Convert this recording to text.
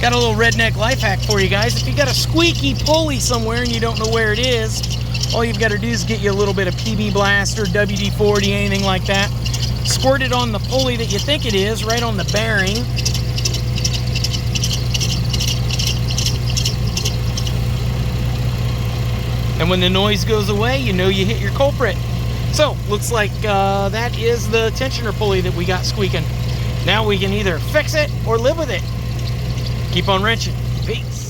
Got a little redneck life hack for you guys. If you got a squeaky pulley somewhere and you don't know where it is, all you've got to do is get you a little bit of PB Blast or WD-40, anything like that. Squirt it on the pulley that you think it is, right on the bearing. And when the noise goes away, you know you hit your culprit. So, looks like that is the tensioner pulley that we got squeaking. Now we can either fix it or live with it. Keep on wrenching. Peace.